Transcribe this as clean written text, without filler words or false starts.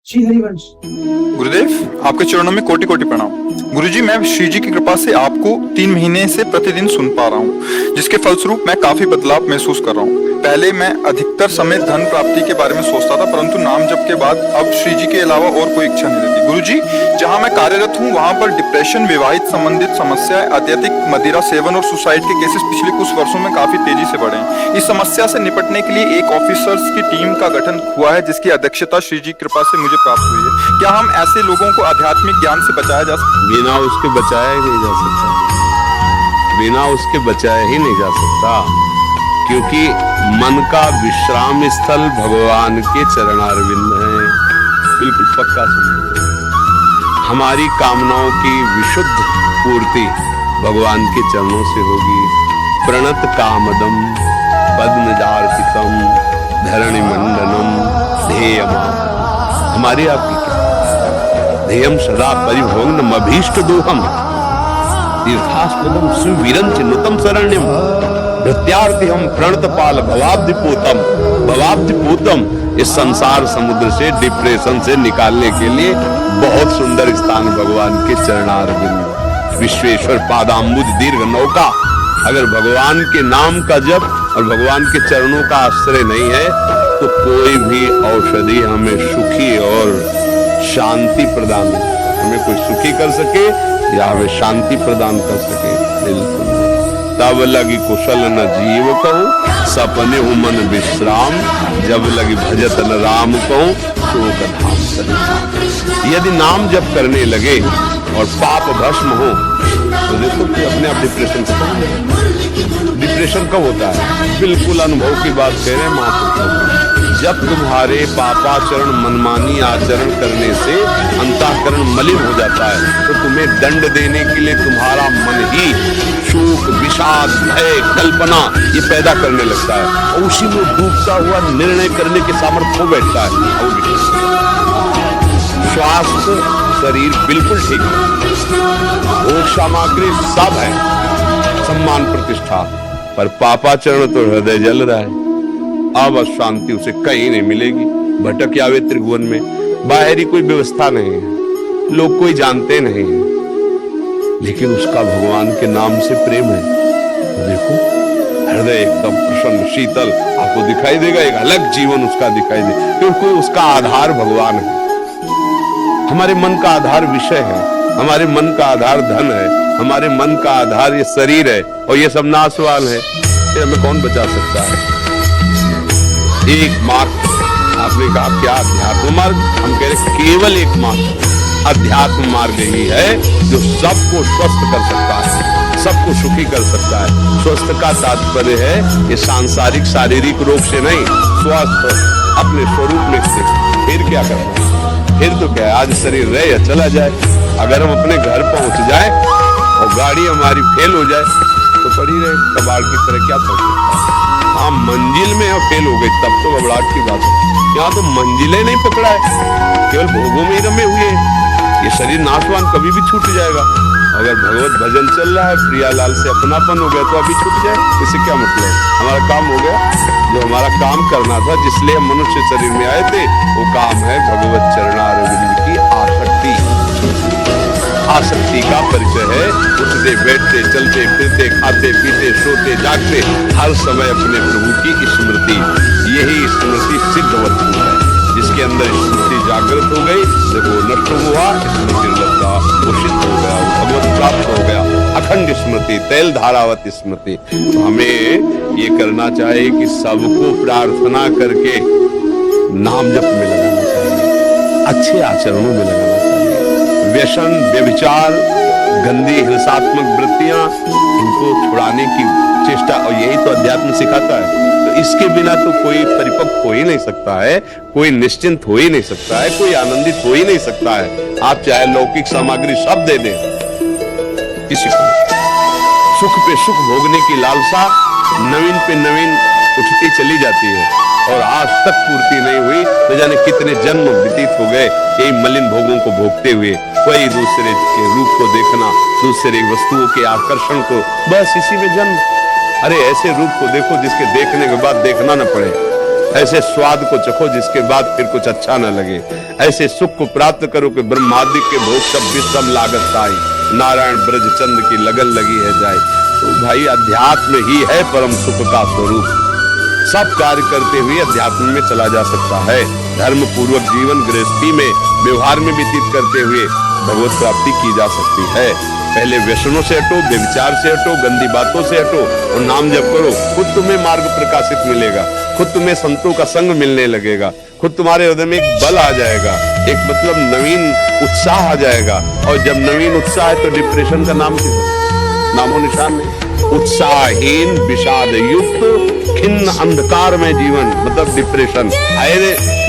श्री हरिवंश। गुरुदेव, आपके चरणों में कोटि कोटि प्रणाम। गुरुजी, मैं श्री जी की कृपा से आपको 3 महीने से प्रतिदिन सुन पा रहा हूँ, जिसके फलस्वरूप मैं काफी बदलाव महसूस कर रहा हूँ। पहले मैं अधिकतर समय धन प्राप्ति के बारे में सोचता था, परंतु नाम जप के बाद अब श्री जी के अलावा और कोई इच्छा नहीं रहती। गुरुजी, जहाँ मैं कार्यरत हूँ वहाँ पर डिप्रेशन, विवाहित संबंधित समस्याएं, अत्यधिक मदिरा सेवन और सुसाइड के केसेस पिछले कुछ वर्षों में काफी तेजी से बढ़े हैं। इस समस्या से निपटने के लिए एक ऑफिसर्स की टीम का गठन हुआ है, जिसकी अध्यक्षता श्री जी कृपा से मुझे प्राप्त हुई है। क्या हम ऐसे लोगों को आध्यात्मिक ज्ञान से बचाया जा सकता है? बिना उसके बचाया ही नहीं जा सकता, बिना उसके बचाया ही नहीं जा सकता, क्योंकि मन का विश्राम स्थल भगवान के चरणारविंद है। बिल्कुल पक्का समझो, हमारी कामनाओं की विशुद्ध पूर्ति भगवान के चरणों से होगी। प्रणत कामदम पद्मजार्पितम धरणि मंडनम ध्येयम। हमारी आपकी क्या ध्येयम सदा परिभोग्नम अभीष्ट दोहम तीर्थास्पदम सुवीरं चिन्नुतम शरण्यम भृत्यार्थिहम प्रणतपाल भवाब्धिपूतम। इस संसार समुद्र से, डिप्रेशन से निकालने के लिए बहुत सुंदर स्थान भगवान के चरणारविंद। विश्वेश्वर पादाम्बुज दीर्घ नौका। अगर भगवान के नाम का जप और भगवान के चरणों का आश्रय नहीं है तो कोई भी औषधि हमें सुखी और शांति प्रदान, हमें कोई सुखी कर सके या हमें शांति प्रदान कर सके, बिल्कुल। तब लगी कुशल न जीव कहूँ, सपने हूँ मन विश्राम, जब लगी भजत न राम कहूँ, शोक धाम सरिता। यदि नाम जप करने लगे और पाप भस्म हो तो देखो कि अपने आप डिप्रेशन खत्म हो जाए। डिप्रेशन कब होता है? बिल्कुल अनुभव की बात कह रहे हैं महापुरुष। जब तुम्हारे पापाचरण मनमानी आचरण करने से अंतःकरण मलिन हो जाता है तो तुम्हें दंड देने के लिए तुम्हारा मन ही शोक, विषाद, भय, कल्पना ये पैदा करने लगता है और उसी में डूबता हुआ निर्णय करने के सामर्थ्य हो बैठता है। और स्वास्थ्य शरीर बिल्कुल ठीक है, भोग सामग्री सब है, सम्मान प्रतिष्ठा, पर पापाचरण तो हृदय जल रहा है। अब शांति उसे कहीं नहीं मिलेगी। भटक आवे त्रिभुवन में, बाहरी कोई व्यवस्था नहीं है, लोग कोई जानते नहीं है, लेकिन उसका भगवान के नाम से प्रेम है। तो देखो हृदय एकदम प्रसन्न शीतल आपको दिखाई देगा, एक अलग जीवन उसका दिखाई दे, क्योंकि उसका आधार भगवान है। हमारे मन का आधार विषय है, हमारे मन का आधार धन है, हमारे मन का आधार ये शरीर है और ये सब नाशवान है। फिर हमें कौन बचा सकता है? एक मार्ग, आपने कहा क्या अध्यात्म मार्ग, हम कह रहे केवल एक मार्ग, अध्यात्म मार्ग ही है जो सबको स्वस्थ कर सकता है, सबको सुखी कर सकता है। स्वस्थ का तात्पर्य है ये सांसारिक शारीरिक रोग से नहीं, स्वस्थ अपने स्वरूप में से। फिर क्या करना? फिर तो क्या, आज शरीर रहे या चला जाए। अगर हम अपने घर पहुंच जाए और गाड़ी हमारी फेल हो जाए तो पड़ी रहे कबाड़ की तरह, क्या कर सकता है? हाँ, मंजिल में फेल हो गई तब तो घबराहट की बात है। यहाँ तो मंजिलें नहीं पकड़ा है, केवल भोगों में ही रमे हुए हैं। ये शरीर नाशवान कभी भी छूट जाएगा। अगर भगवत भजन चल रहा है, प्रियालाल से अपनापन हो गया तो अभी छूट जाए, इससे क्या मतलब? हमारा काम हो गया। जो हमारा काम करना था, जिसलिए हम मनुष्य शरीर में आए थे, वो काम है भगवत चरणारविंद की आसक्ति। आसक्ति का परिचय है उठते बैठते चलते फिरते खाते पीते सोते जागते हर समय अपने प्रभु की स्मृति। यही स्मृति सिद्ध वस्तु है, जिसके अंदर स्मृति जागृत हो गई, जब वो नष्ट हुआ, स्मृति लगा, वो सिद्ध हो गया, वो भगवत प्राप्त हो गया। अखंड स्मृति, तैल धारावत स्मृति। तो हमें ये करना चाहिए कि सबको प्रार्थना करके नाम जप में लगाना चाहिए, अच्छे आचरणों में लगाना चाहिए। व्यसन, व्यभिचार, गंदी हिंसात्मक वृत्तियां, इनको छुड़ाने की चेष्टा, और यही तो अध्यात्म सिखाता है। तो इसके बिना तो कोई परिपक्व हो ही नहीं सकता है, कोई निश्चिंत हो ही नहीं सकता है, कोई आनंदित हो ही नहीं सकता है। आप चाहे लौकिक सामग्री सब दे दें, किसी को सुख पे सुख भोगने की लालसा नवीन पे नवीन उठती चली जाती है और आज तक पूर्ति नहीं हुई, तो जाने कितने जन्म व्यतीत हो गए यही मलिन भोगों को भोगते हुए। कोई दूसरे के रूप को देखना, दूसरे वस्तुओं के आकर्षण को, बस इसी में जन्म। अरे ऐसे रूप को देखो जिसके देखने के बाद देखना न पड़े, ऐसे स्वाद को चखो जिसके बाद फिर कुछ अच्छा न लगे। ऐसे सुख को प्राप्त करो कि ब्रह्मादि के भोग सब विश्रम लागत साई, नारायण ब्रज चंद की लगन लगी है जाए। तो भाई अध्यात्म ही है परम सुख का स्वरूप। सब कार्य करते हुए अध्यात्म में चला जा सकता है। धर्म पूर्वक जीवन गृहस्थी में व्यवहार में व्यतीत करते हुए भगवत प्राप्ति की जा सकती है। पहले व्यसनों से हटो, व्यभिचार से हटो, गंदी बातों से हटो और नाम जप करो। खुद तुम्हें मार्ग प्रकाशित मिलेगा, खुद तुम्हें संतों का संग मिलने लगेगा, खुद तुम्हारे हृदय में एक बल आ जाएगा, एक मतलब नवीन उत्साह आ जाएगा। और जब नवीन उत्साह है तो डिप्रेशन का नाम क्या है? नामो निशान नहीं। उत्साहहीन, विषाद युक्त, खिन्न अंधकार में जीवन मतलब डिप्रेशन।